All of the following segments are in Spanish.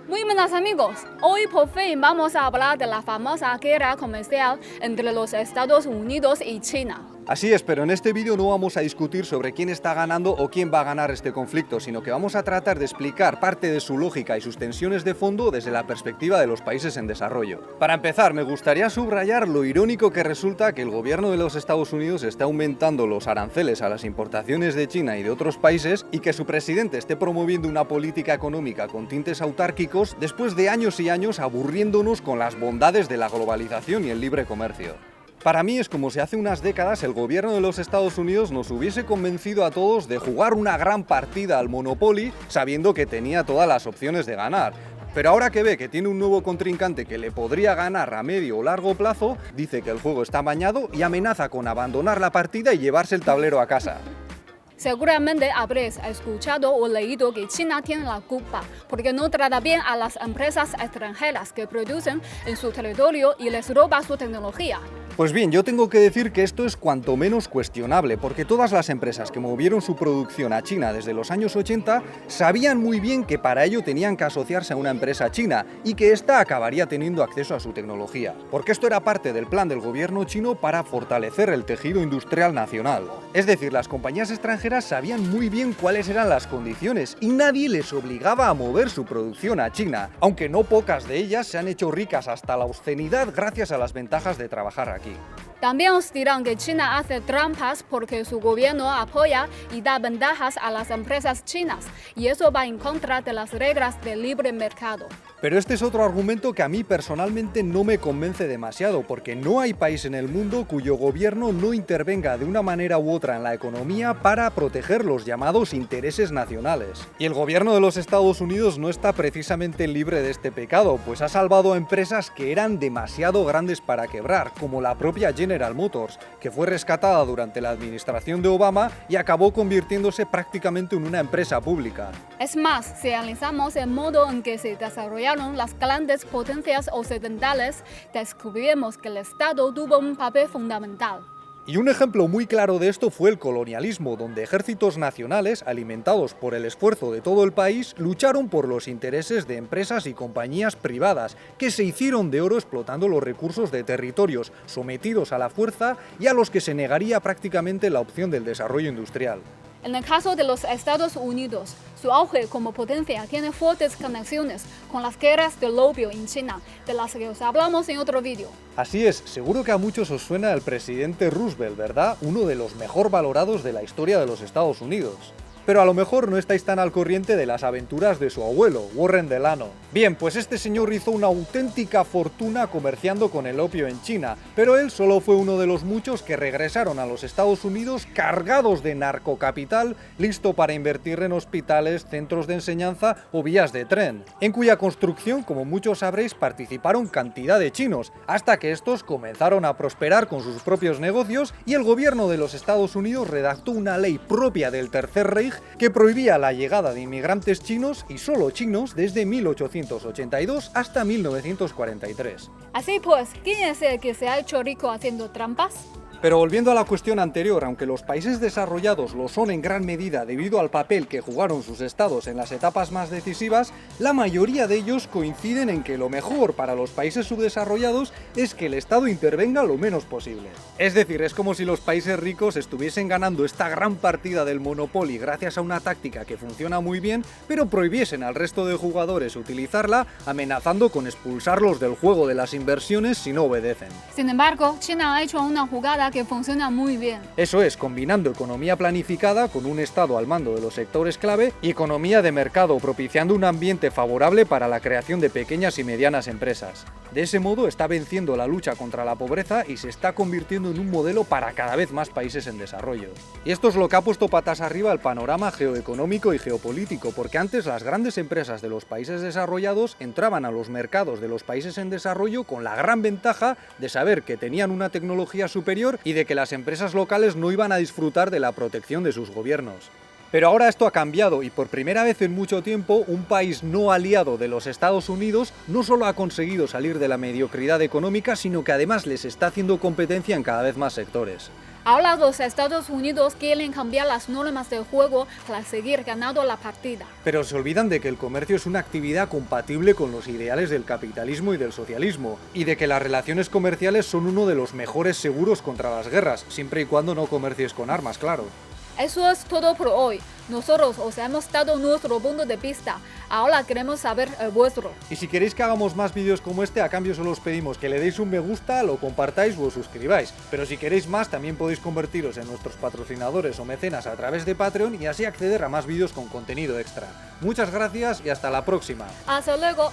Muy buenos amigos, hoy por fin vamos a hablar de la famosa guerra comercial entre los Estados Unidos y China. Así es, pero en este vídeo no vamos a discutir sobre quién está ganando o quién va a ganar este conflicto, sino que vamos a tratar de explicar parte de su lógica y sus tensiones de fondo desde la perspectiva de los países en desarrollo. Para empezar, me gustaría subrayar lo irónico que resulta que el gobierno de los Estados Unidos está aumentando los aranceles a las importaciones de China y de otros países y que su presidente esté promoviendo una política económica con tintes autárquicos después de años y años aburriéndonos con las bondades de la globalización y el libre comercio. Para mí es como si hace unas décadas el gobierno de los Estados Unidos nos hubiese convencido a todos de jugar una gran partida al Monopoly sabiendo que tenía todas las opciones de ganar. Pero ahora que ve que tiene un nuevo contrincante que le podría ganar a medio o largo plazo, dice que el juego está amañado y amenaza con abandonar la partida y llevarse el tablero a casa. Seguramente habréis escuchado o leído que China tiene la culpa porque no trata bien a las empresas extranjeras que producen en su territorio y les roba su tecnología. Pues bien, yo tengo que decir que esto es cuanto menos cuestionable, porque todas las empresas que movieron su producción a China desde los años 80 sabían muy bien que para ello tenían que asociarse a una empresa china y que ésta acabaría teniendo acceso a su tecnología, porque esto era parte del plan del gobierno chino para fortalecer el tejido industrial nacional. Es decir, las compañías extranjeras sabían muy bien cuáles eran las condiciones y nadie les obligaba a mover su producción a China, aunque no pocas de ellas se han hecho ricas hasta la obscenidad gracias a las ventajas de trabajar aquí. También os dirán que China hace trampas porque su gobierno apoya y da ventajas a las empresas chinas y eso va en contra de las reglas del libre mercado. Pero este es otro argumento que a mí personalmente no me convence demasiado, porque no hay país en el mundo cuyo gobierno no intervenga de una manera u otra en la economía para proteger los llamados intereses nacionales. Y el gobierno de los Estados Unidos no está precisamente libre de este pecado, pues ha salvado a empresas que eran demasiado grandes para quebrar, como la propia General Motors, que fue rescatada durante la administración de Obama y acabó convirtiéndose prácticamente en una empresa pública. Es más, si analizamos el modo en que se desarrollaron las grandes potencias occidentales, descubrimos que el Estado tuvo un papel fundamental. Y un ejemplo muy claro de esto fue el colonialismo, donde ejércitos nacionales, alimentados por el esfuerzo de todo el país, lucharon por los intereses de empresas y compañías privadas, que se hicieron de oro explotando los recursos de territorios sometidos a la fuerza y a los que se negaría prácticamente la opción del desarrollo industrial. En el caso de los Estados Unidos, su auge como potencia tiene fuertes conexiones con las guerras del opio en China, de las que os hablamos en otro vídeo. Así es, seguro que a muchos os suena el presidente Roosevelt, ¿verdad? Uno de los mejor valorados de la historia de los Estados Unidos. Pero a lo mejor no estáis tan al corriente de las aventuras de su abuelo, Warren Delano. Bien, pues este señor hizo una auténtica fortuna comerciando con el opio en China, pero él solo fue uno de los muchos que regresaron a los Estados Unidos cargados de narcocapital, listo para invertir en hospitales, centros de enseñanza o vías de tren, en cuya construcción, como muchos sabréis, participaron cantidad de chinos, hasta que estos comenzaron a prosperar con sus propios negocios y el gobierno de los Estados Unidos redactó una ley propia del Tercer Reich que prohibía la llegada de inmigrantes chinos y solo chinos desde 1882 hasta 1943. Así pues, ¿quién es el que se ha hecho rico haciendo trampas? Pero volviendo a la cuestión anterior, aunque los países desarrollados lo son en gran medida debido al papel que jugaron sus estados en las etapas más decisivas, la mayoría de ellos coinciden en que lo mejor para los países subdesarrollados es que el Estado intervenga lo menos posible. Es decir, es como si los países ricos estuviesen ganando esta gran partida del Monopoly gracias a una táctica que funciona muy bien, pero prohibiesen al resto de jugadores utilizarla, amenazando con expulsarlos del juego de las inversiones si no obedecen. Sin embargo, China ha hecho una jugada que funciona muy bien. Eso es, combinando economía planificada con un Estado al mando de los sectores clave y economía de mercado, propiciando un ambiente favorable para la creación de pequeñas y medianas empresas. De ese modo está venciendo la lucha contra la pobreza y se está convirtiendo en un modelo para cada vez más países en desarrollo. Y esto es lo que ha puesto patas arriba el panorama geoeconómico y geopolítico, porque antes las grandes empresas de los países desarrollados entraban a los mercados de los países en desarrollo con la gran ventaja de saber que tenían una tecnología superior y de que las empresas locales no iban a disfrutar de la protección de sus gobiernos. Pero ahora esto ha cambiado y por primera vez en mucho tiempo un país no aliado de los Estados Unidos no solo ha conseguido salir de la mediocridad económica, sino que además les está haciendo competencia en cada vez más sectores. Ahora los Estados Unidos quieren cambiar las normas del juego para seguir ganando la partida. Pero se olvidan de que el comercio es una actividad compatible con los ideales del capitalismo y del socialismo, y de que las relaciones comerciales son uno de los mejores seguros contra las guerras, siempre y cuando no comercies con armas, claro. Eso es todo por hoy. Nosotros os hemos dado nuestro punto de vista. Ahora queremos saber el vuestro. Y si queréis que hagamos más vídeos como este, a cambio solo os pedimos que le deis un me gusta, lo compartáis o os suscribáis. Pero si queréis más, también podéis convertiros en nuestros patrocinadores o mecenas a través de Patreon y así acceder a más vídeos con contenido extra. Muchas gracias y hasta la próxima. Hasta luego.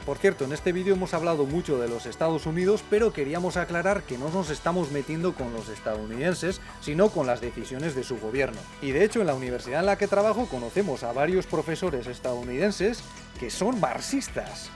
Por cierto, en este vídeo hemos hablado mucho de los Estados Unidos, pero queríamos aclarar que no nos estamos metiendo con los estadounidenses, sino con las decisiones de su gobierno. Y de hecho, en la universidad en la que trabajo conocemos a varios profesores estadounidenses que son marxistas.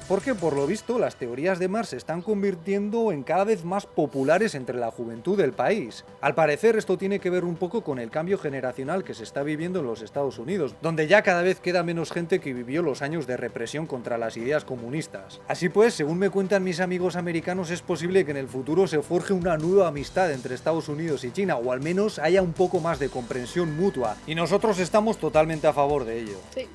Porque por lo visto las teorías de Marx se están convirtiendo en cada vez más populares entre la juventud del país. Al parecer esto tiene que ver un poco con el cambio generacional que se está viviendo en los Estados Unidos, donde ya cada vez queda menos gente que vivió los años de represión contra las ideas comunistas. Así pues, según me cuentan mis amigos americanos, es posible que en el futuro se forje una nueva amistad entre Estados Unidos y China, o al menos haya un poco más de comprensión mutua, y nosotros estamos totalmente a favor de ello. Sí.